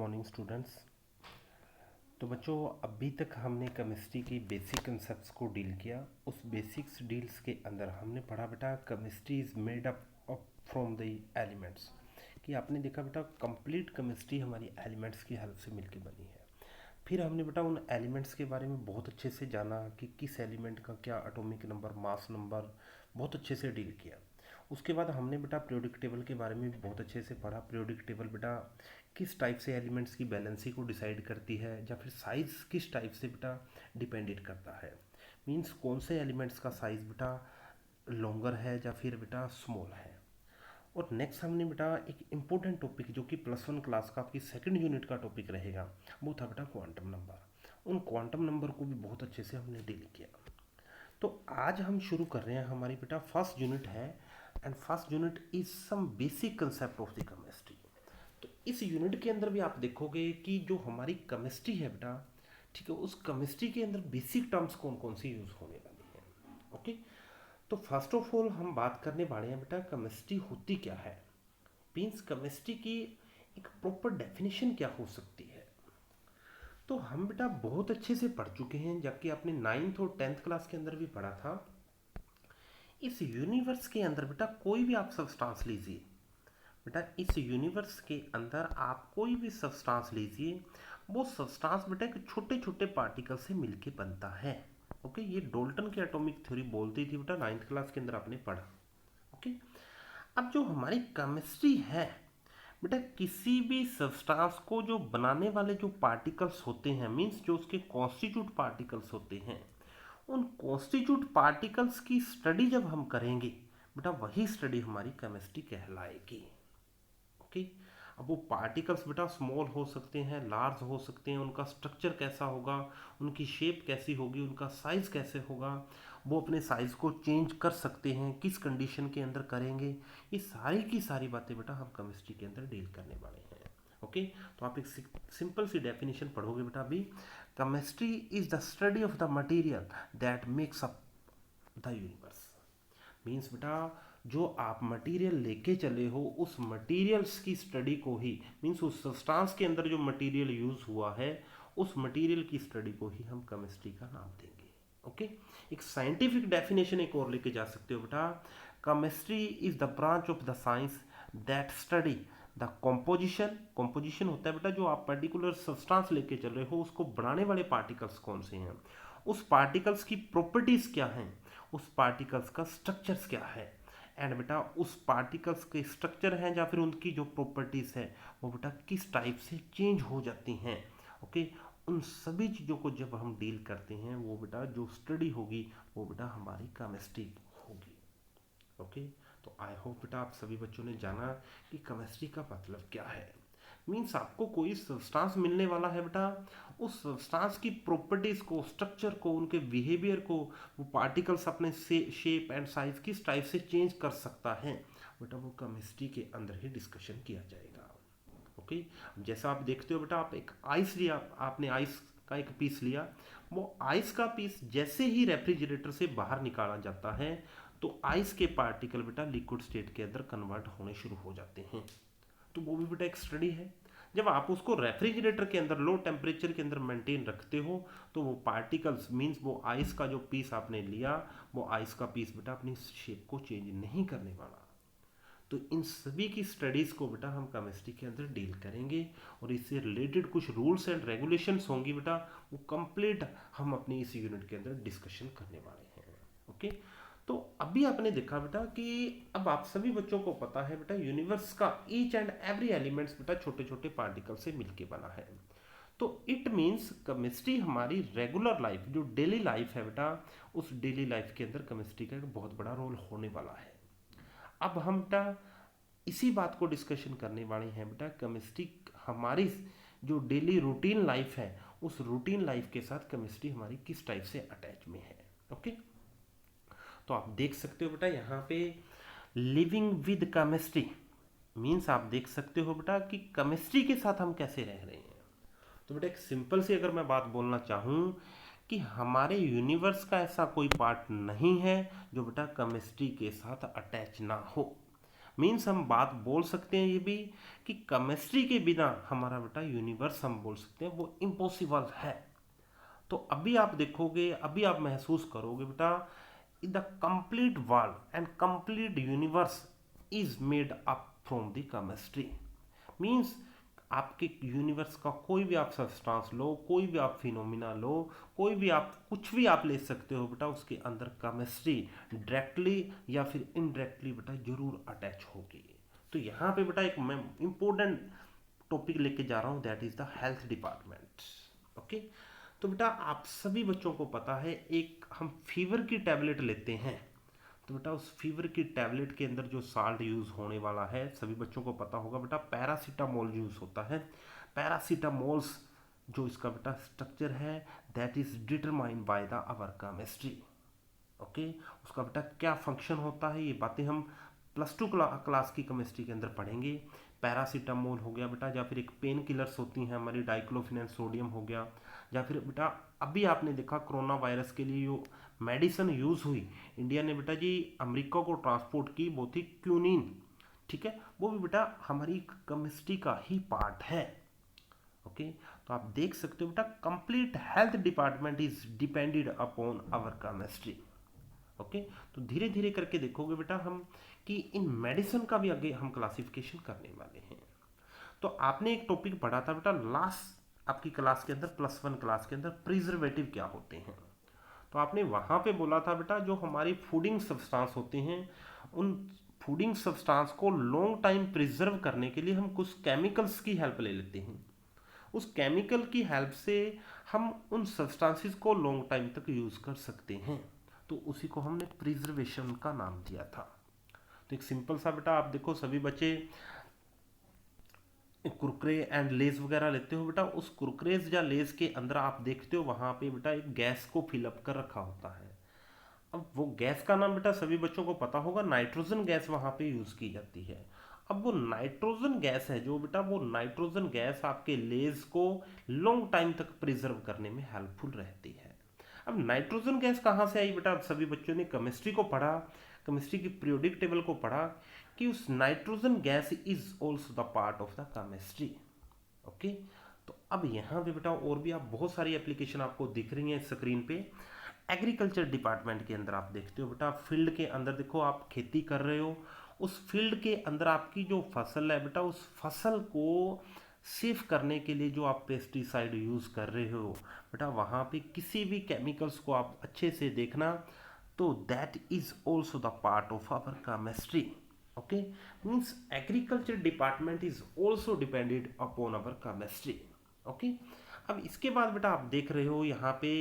Morning students. तो बच्चों, अभी तक हमने केमिस्ट्री की बेसिक कंसेप्ट्स को डील किया। उस बेसिक्स डील्स के अंदर हमने पढ़ा बेटा chemistry is made up from the elements, कि आपने देखा बेटा कंप्लीट केमिस्ट्री हमारी एलिमेंट्स की हेल्प से मिलकर बनी है। फिर हमने बेटा उन एलिमेंट्स के बारे में बहुत अच्छे से जाना कि किस एलिमेंट का क्या एटॉमिक नंबर, मास नंबर, बहुत अच्छे से डील किया। उसके बाद हमने बेटा पीरियोडिक टेबल के बारे में भी बहुत अच्छे से पढ़ा। पीरियोडिक टेबल बेटा किस टाइप से एलिमेंट्स की बैलेंसी को डिसाइड करती है, या फिर साइज़ किस टाइप से बेटा डिपेंडेंट करता है। मीन्स कौन से एलिमेंट्स का साइज़ बेटा लॉन्गर है या फिर बेटा स्मॉल है। और नेक्स्ट हमने बेटा एक इम्पोर्टेंट टॉपिक जो कि +1 क्लास का आपकी सेकंड यूनिट का टॉपिक रहेगा, वो था बेटा क्वांटम नंबर। उन क्वांटम नंबर को भी बहुत अच्छे से हमने डील किया। तो आज हम शुरू कर रहे हैं, हमारी बेटा फर्स्ट यूनिट है, and first unit is some basic concept of the chemistry. तो इस यूनिट के अंदर भी आप देखोगे कि जो हमारी केमिस्ट्री है बेटा, ठीक है, उस केमिस्ट्री के अंदर बेसिक टर्म्स कौन कौन सी यूज होने वाली है। ओके, तो फर्स्ट ऑफ ऑल हम बात करने वाले हैं बेटा केमिस्ट्री होती क्या है, मीन्स केमिस्ट्री की एक प्रॉपर डेफिनेशन क्या हो सकती है। तो हम बेटा बहुत अच्छे से पढ़ चुके हैं, जबकि आपने 9th और 10th क्लास के अंदर भी पढ़ा था। इस यूनिवर्स के अंदर बेटा कोई भी आप सब्सटेंस लीजिए, बेटा इस यूनिवर्स के अंदर आप कोई भी सब्सटेंस लीजिए, वो सब्सटेंस बेटा एक छोटे छोटे पार्टिकल से मिलके बनता है। ओके, ये डोल्टन की एटॉमिक थ्योरी बोलती थी बेटा, 9th क्लास के अंदर आपने पढ़ा। ओके, अब जो हमारी केमिस्ट्री है बेटा, किसी भी सब्सटेंस को जो बनाने वाले जो पार्टिकल्स होते हैं, मीन्स जो उसके कॉन्स्टिट्यूट पार्टिकल्स होते हैं, उन कॉन्स्टिट्यूट पार्टिकल्स की स्टडी जब हम करेंगे बेटा, वही स्टडी हमारी केमिस्ट्री कहलाएगी। ओके, अब वो पार्टिकल्स बेटा स्मॉल हो सकते हैं, लार्ज हो सकते हैं, उनका स्ट्रक्चर कैसा होगा, उनकी शेप कैसी होगी, उनका साइज कैसे होगा, वो अपने साइज को चेंज कर सकते हैं, किस कंडीशन के अंदर करेंगे, ये सारी की सारी बातें बेटा हम केमिस्ट्री के अंदर डील करने वाले हैं। ओके, तो आप एक सिंपल सी डेफिनेशन पढ़ोगे बेटा अभी, chemistry is the study of the material that makes up the universe. Means बेटा जो आप मटेरियल लेके चले हो, उस मटेरियल्स की स्टडी को ही, मीन्स उस सब्सटेंस के अंदर जो मटेरियल यूज हुआ है, उस मटेरियल की स्टडी को ही हम केमिस्ट्री का नाम देंगे। ओके, एक साइंटिफिक डेफिनेशन एक और लेके जा सकते हो बेटा, chemistry is the branch of the science that study the composition. Composition होता है बेटा जो आप पर्टिकुलर सब्सटेंस लेके चल रहे हो, उसको बनाने वाले पार्टिकल्स कौन से हैं, उस पार्टिकल्स की प्रॉपर्टीज क्या हैं, उस पार्टिकल्स का स्ट्रक्चर्स क्या है, एंड बेटा उस पार्टिकल्स के स्ट्रक्चर हैं या फिर उनकी जो प्रॉपर्टीज है वो बेटा किस टाइप से चेंज हो जाती हैं। ओके, उन सभी चीज़ों को जब हम डील करते हैं, वो बेटा जो स्टडी होगी वो बेटा हमारी केमिस्ट्री होगी। ओके, तो आई होप बेटा आप सभी बच्चों ने जाना कि केमिस्ट्री का मतलब क्या है। मीन्स आपको कोई सब्सटेंस मिलने वाला है बेटा, उस सब्सटेंस की प्रॉपर्टीज को, स्ट्रक्चर को, उनके बिहेवियर को वो पार्टिकल्स अपने शेप एंड साइज किस टाइप से चेंज कर सकता है बेटा, वो केमिस्ट्री के अंदर ही डिस्कशन किया जाएगा। ओके, जैसा आप देखते हो बेटा, आप एक आइस लिया, आपने आइस का एक पीस लिया, वो आइस का पीस जैसे ही रेफ्रिजरेटर से बाहर निकाला जाता है, तो आइस के पार्टिकल बेटा लिक्विड स्टेट के अंदर कन्वर्ट होने शुरू हो जाते हैं। तो वो भी बेटा एक स्टडी है। जब आप उसको रेफ्रिजरेटर के अंदर लो टेम्परेचर के अंदर मेंटेन रखते हो, तो वो पार्टिकल्स, मींस वो आइस का जो पीस आपने लिया, वो आइस का पीस बेटा अपनी शेप को चेंज नहीं करने वाला। तो इन सभी की स्टडीज को बेटा हम केमिस्ट्री के अंदर डील करेंगे, और इससे रिलेटेड कुछ रूल्स एंड रेगुलेशंस होंगी बेटा, वो कंप्लीट हम अपनी इस यूनिट के अंदर डिस्कशन करने वाले हैं। ओके, तो अभी आपने देखा बेटा कि अब आप सभी बच्चों को पता है बेटा, यूनिवर्स का ईच एंड एवरी एलिमेंट्स बेटा छोटे छोटे पार्टिकल से मिलके बना है। तो इट मीन्स केमिस्ट्री हमारी रेगुलर लाइफ, जो डेली लाइफ है बेटा, उस डेली लाइफ के अंदर केमिस्ट्री का एक बहुत बड़ा रोल होने वाला है। अब हम बेटा इसी बात को डिस्कशन करने वाले हैं बेटा, केमिस्ट्री हमारी जो डेली रूटीन लाइफ है, उस रूटीन लाइफ के साथ केमिस्ट्री हमारी किस टाइप से अटैच में है। ओके, तो आप देख सकते हो बेटा यहाँ पे लिविंग विद केमिस्ट्री, मीन्स आप देख सकते हो बेटा कि केमिस्ट्री के साथ हम कैसे रह रहे हैं। तो बेटा एक सिंपल सी अगर मैं बात बोलना चाहूँ कि हमारे यूनिवर्स का ऐसा कोई पार्ट नहीं है जो बेटा केमिस्ट्री के साथ अटैच ना हो। मीन्स हम बात बोल सकते हैं ये भी कि केमिस्ट्री के बिना हमारा बेटा यूनिवर्स हम बोल सकते हैं वो इम्पॉसिबल है। तो अभी आप देखोगे, अभी आप महसूस करोगे बेटा, the complete world and complete universe is made up from the chemistry. Means आपके यूनिवर्स का कोई भी आप सब्सटेंस लो, कोई भी आप फिनोमिना लो, कोई भी आप कुछ भी आप ले सकते हो बेटा, उसके अंदर केमिस्ट्री डायरेक्टली या फिर इनडायरेक्टली बेटा जरूर अटैच होगी। तो यहाँ पे बेटा एक मैं इंपॉर्टेंट टॉपिक लेके जा रहा हूँ, that is the health department. Okay, तो बेटा आप सभी बच्चों को पता है, एक हम फीवर की टैबलेट लेते हैं, तो बेटा उस फीवर की टैबलेट के अंदर जो साल्ट यूज़ होने वाला है सभी बच्चों को पता होगा बेटा, पैरासीटामोल यूज़ होता है। पैरासीटामोल्स जो इसका बेटा स्ट्रक्चर है, that is determined by the our chemistry. Okay, उसका बेटा क्या फंक्शन होता है, ये बातें हम +2 क्लास की केमिस्ट्री के अंदर पढ़ेंगे। पैरासीटामोल हो गया बेटा, या फिर एक पेन किलर्स होती हैं हमारी, डाइक्लोफिनेक सोडियम हो गया, या फिर बेटा अभी आपने देखा कोरोना वायरस के लिए जो मेडिसिन यूज़ हुई, इंडिया ने बेटा जी अमेरिका को ट्रांसपोर्ट की, वो थी क्यूनिन। ठीक है, वो भी बेटा हमारी केमिस्ट्री का ही पार्ट है। ओके, तो आप देख सकते हो बेटा, complete health department is depended upon our chemistry. Okay, तो धीरे धीरे करके देखोगे बेटा हम कि इन मेडिसिन का भी आगे हम क्लासिफिकेशन करने वाले हैं। तो आपने एक टॉपिक पढ़ा था बेटा लास्ट आपकी क्लास के अंदर, +1 क्लास के अंदर, प्रिजर्वेटिव क्या होते हैं। तो आपने वहां पे बोला था बेटा, जो हमारी फूडिंग सब्सटेंस होते हैं, उन फूडिंग सब्सटेंस को लॉन्ग टाइम प्रिजर्व करने के लिए हम कुछ केमिकल्स की हेल्प ले लेते हैं। उस केमिकल की हेल्प से हम उन सब्सटेंसेस को लॉन्ग टाइम तक यूज कर सकते हैं, तो उसी को हमने प्रिजर्वेशन का नाम दिया था। तो एक सिंपल सा बेटा आप देखो, सभी बच्चे कुरकुरे एंड लेस वगैरह लेते हो बेटा, उस कुरकुरेज या लेस के अंदर आप देखते हो वहां पे बेटा एक गैस को फिलअप कर रखा होता है। अब वो गैस का नाम बेटा सभी बच्चों को पता होगा, नाइट्रोजन गैस वहां पे यूज की जाती है। अब वो नाइट्रोजन गैस है जो बेटा, वो नाइट्रोजन गैस आपके लेज को लॉन्ग टाइम तक प्रिजर्व करने में हेल्पफुल रहती है। अब नाइट्रोजन गैस कहाँ से आई बेटा, आप सभी बच्चों ने केमिस्ट्री को पढ़ा, केमिस्ट्री की पीरियोडिक टेबल को पढ़ा कि उस nitrogen gas is also the part of the chemistry. Okay, तो अब यहाँ पे बेटा और भी आप बहुत सारी एप्लीकेशन आपको दिख रही हैं स्क्रीन पे। एग्रीकल्चर डिपार्टमेंट के अंदर आप देखते हो बेटा, फील्ड के अंदर देखो आप खेती कर रहे हो, उस फील्ड के अंदर आपकी जो फसल है बेटा, उस फसल को सेफ करने के लिए जो आप पेस्टिसाइड यूज़ कर रहे हो बेटा, वहाँ पे किसी भी केमिकल्स को आप अच्छे से देखना, तो that is also the part of our chemistry. Okay, means agriculture department is also depended upon our chemistry. Okay, अब इसके बाद बेटा आप देख रहे हो यहाँ पे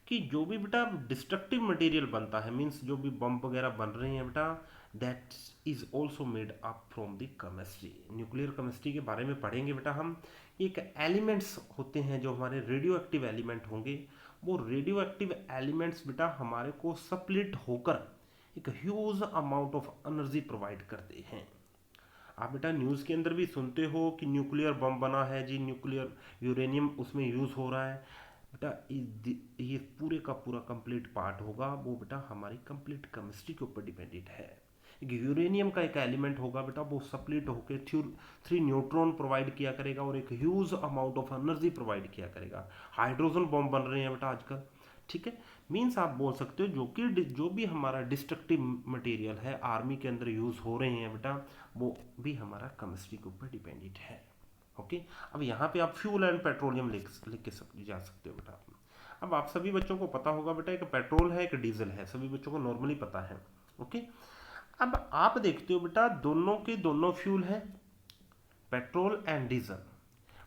कि जो भी बेटा डिस्ट्रक्टिव मटेरियल बनता है, मीन्स जो भी बम वगैरह बन रहे हैं बेटा, that is also made up from the chemistry. Nuclear chemistry के बारे में पढ़ेंगे बेटा हम। एक एलिमेंट्स होते हैं जो हमारे रेडियो एक्टिव एलिमेंट होंगे, वो रेडियो एक्टिव एलिमेंट्स बेटा हमारे को सप्लिट होकर एक huge amount of energy provide करते हैं। आप बेटा न्यूज़ के अंदर भी सुनते हो कि न्यूक्लियर बम बना है जी, न्यूक्लियर यूरेनियम उसमें यूज़ हो रहा है बेटा। ये पूरे का पूरा कंप्लीट पार्ट होगा, वो बेटा हमारी कंप्लीट केमिस्ट्री के ऊपर डिपेंडेड है। एक यूरेनियम का एक एलिमेंट होगा बेटा, वो सप्लिट होकर 3 न्यूट्रॉन प्रोवाइड किया करेगा और एक huge amount of energy provide किया करेगा। हाइड्रोजन बम बन रहे हैं बेटा आजकल, ठीक है। मीन्स आप बोल सकते हो जो भी हमारा डिस्ट्रक्टिव मटेरियल है आर्मी के अंदर यूज हो रहे हैं बेटा, वो भी हमारा केमिस्ट्री के ऊपर डिपेंडेंट है। ओके, अब यहाँ पे आप फ्यूल एंड पेट्रोलियम लिख के जा सकते हो बेटा। अब आप सभी बच्चों को पता होगा बेटा, एक पेट्रोल है एक डीजल है, सभी बच्चों को नॉर्मली पता है। ओके, अब आप देखते हो बेटा दोनों के दोनों फ्यूल है, petrol and diesel,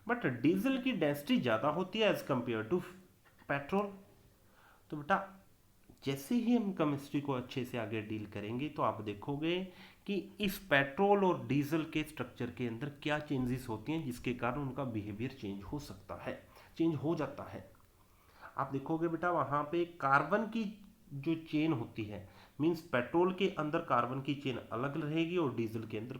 but diesel की डेंसिटी ज़्यादा होती है एज कंपेयर टू पेट्रोल। तो बेटा जैसे ही हम केमिस्ट्री को अच्छे से आगे डील करेंगे तो आप देखोगे कि इस पेट्रोल और डीजल के स्ट्रक्चर के अंदर क्या चेंजेस होती हैं, जिसके कारण उनका बिहेवियर चेंज हो सकता है, चेंज हो जाता है। आप देखोगे बेटा वहाँ पे कार्बन की जो चेन होती है, मीन्स पेट्रोल के अंदर कार्बन की चेन अलग रहेगी और डीजल के अंदर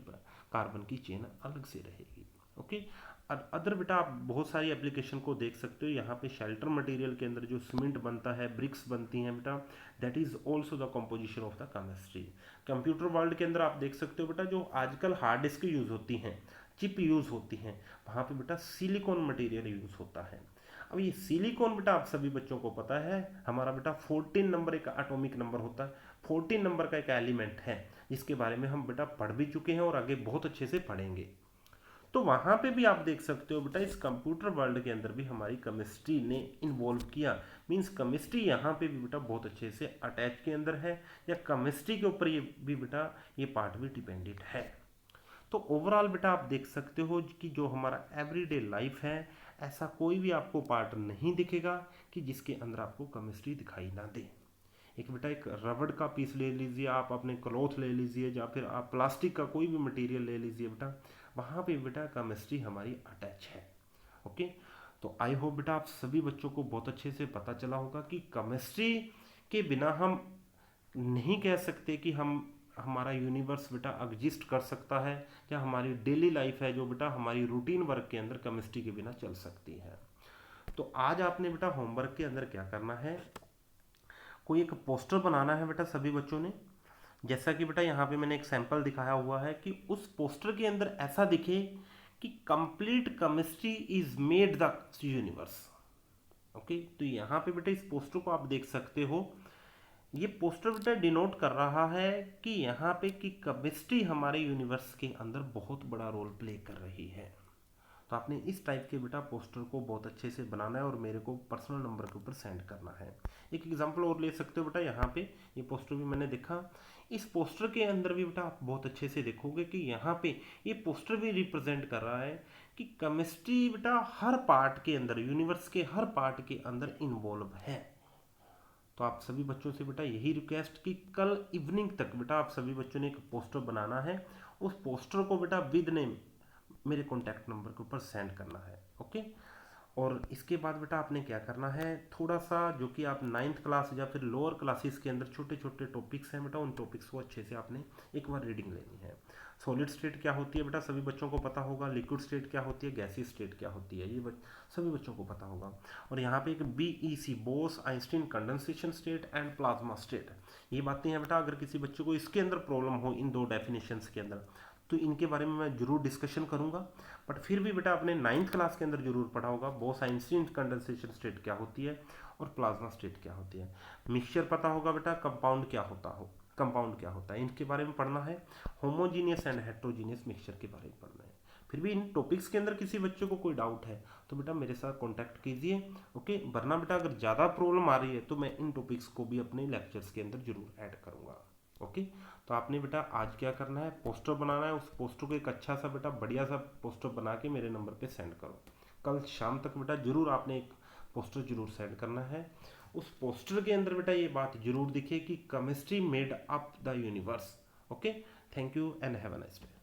कार्बन की चेन अलग से रहेगी। ओके। और अदर बेटा आप बहुत सारी एप्लीकेशन को देख सकते हो, यहाँ पे शेल्टर मटेरियल के अंदर जो सीमेंट बनता है, ब्रिक्स बनती हैं बेटा, that is also the composition of the chemistry. Computer world के अंदर आप देख सकते हो बेटा, जो आजकल हार्ड डिस्क यूज होती हैं, चिप यूज होती हैं, वहाँ पे बेटा सिलिकॉन मटेरियल यूज होता है। अब ये सिलिकॉन बेटा आप सभी बच्चों को पता है, हमारा बेटा 14 नंबर एक एटॉमिक नंबर होता है, 14 नंबर का एक एलिमेंट है, जिसके बारे में हम बेटा पढ़ भी चुके हैं और आगे बहुत अच्छे से पढ़ेंगे। तो वहां पे भी आप देख सकते हो बेटा, इस कंप्यूटर वर्ल्ड के अंदर भी हमारी केमिस्ट्री ने इन्वॉल्व किया। मींस केमिस्ट्री यहाँ पे भी बेटा बहुत अच्छे से अटैच के अंदर है, या केमिस्ट्री के ऊपर ये भी बेटा ये पार्ट भी डिपेंडेंट है। तो ओवरऑल बेटा आप देख सकते हो कि जो हमारा एवरीडे लाइफ है, ऐसा कोई भी आपको पार्ट नहीं दिखेगा कि जिसके अंदर आपको केमिस्ट्री दिखाई ना दे। एक बेटा एक रबड़ का पीस ले लीजिए, आप अपने क्लॉथ ले लीजिए, या फिर आप प्लास्टिक का कोई भी मटेरियल ले लीजिए बेटा, वहाँ पे बेटा केमिस्ट्री हमारी अटैच है। ओके। तो आई होप बेटा आप सभी बच्चों को बहुत अच्छे से पता चला होगा कि केमिस्ट्री के बिना हम नहीं कह सकते कि हमारा यूनिवर्स बेटा एग्जिस्ट कर सकता है, या हमारी डेली लाइफ है जो बेटा हमारी रूटीन वर्क के अंदर केमिस्ट्री के बिना चल सकती है। तो आज आपने बेटा होमवर्क के अंदर क्या करना है, कोई एक पोस्टर बनाना है बेटा सभी बच्चों ने। जैसा कि बेटा यहाँ पे मैंने एक सैंपल दिखाया हुआ है कि उस पोस्टर के अंदर ऐसा दिखे कि complete chemistry is made the universe. Okay. तो यहाँ पे बेटा इस पोस्टर को आप देख सकते हो, ये पोस्टर बेटा डिनोट कर रहा है कि यहाँ पे कि केमिस्ट्री हमारे यूनिवर्स के अंदर बहुत बड़ा रोल प्ले कर रही है। तो आपने इस टाइप के बेटा पोस्टर को बहुत अच्छे से बनाना है और मेरे को पर्सनल नंबर के ऊपर सेंड करना है। एक एग्जांपल और ले सकते हो बेटा, यहाँ पे ये पोस्टर भी मैंने देखा, इस पोस्टर के अंदर भी बेटा आप बहुत अच्छे से देखोगे कि यहाँ पे ये पोस्टर भी रिप्रेजेंट कर रहा है कि केमिस्ट्री बेटा हर पार्ट के अंदर, यूनिवर्स के हर पार्ट के अंदर इन्वॉल्व है। तो आप सभी बच्चों से बेटा यही रिक्वेस्ट कि कल इवनिंग तक बेटा आप सभी बच्चों ने एक पोस्टर बनाना है, उस पोस्टर को बेटा विद नेम मेरे कॉन्टैक्ट नंबर के ऊपर सेंड करना है। ओके। और इसके बाद बेटा आपने क्या करना है, थोड़ा सा जो कि आप 9th क्लास या फिर लोअर क्लासेस के अंदर छोटे छोटे टॉपिक्स हैं बेटा, उन टॉपिक्स को अच्छे से आपने एक बार रीडिंग लेनी है। सॉलिड स्टेट क्या होती है बेटा सभी बच्चों को पता होगा, लिक्विड स्टेट क्या होती है, गैसी स्टेट क्या होती है, ये सभी बच्चों को पता होगा। और यहाँ पे एक BEC, Bose Einstein condensation state and plasma state, ये बातें हैं बेटा। अगर किसी बच्चे को इसके अंदर प्रॉब्लम हो इन दो डेफिनेशंस के अंदर, तो इनके बारे में मैं जरूर डिस्कशन करूंगा। बट फिर भी बेटा आपने 9th क्लास के अंदर जरूर पढ़ा होगा बोस आइंस्टीन कंडेंसेशन स्टेट क्या होती है और प्लाज्मा स्टेट क्या होती है। मिक्सचर पता होगा बेटा, कंपाउंड क्या होता है, इनके बारे में पढ़ना है। होमोजीनियस एंड हेट्रोजीनियस मिक्सचर के बारे में पढ़ना है। फिर भी इन टॉपिक्स के अंदर किसी बच्चे को कोई डाउट है तो बेटा मेरे साथ कांटेक्ट कीजिए। ओके। वरना बेटा अगर ज़्यादा प्रॉब्लम आ रही है तो मैं इन टॉपिक्स को भी अपने लेक्चर्स के अंदर जरूर ऐड करूँगा। ओके। तो आपने बेटा आज क्या करना है, पोस्टर बनाना है, उस पोस्टर को एक अच्छा सा बेटा बढ़िया सा पोस्टर बना के मेरे नंबर पे सेंड करो। कल शाम तक बेटा जरूर आपने एक पोस्टर जरूर सेंड करना है। उस पोस्टर के अंदर बेटा ये बात जरूर दिखे कि chemistry made up the universe. Okay. Thank you and have a nice day.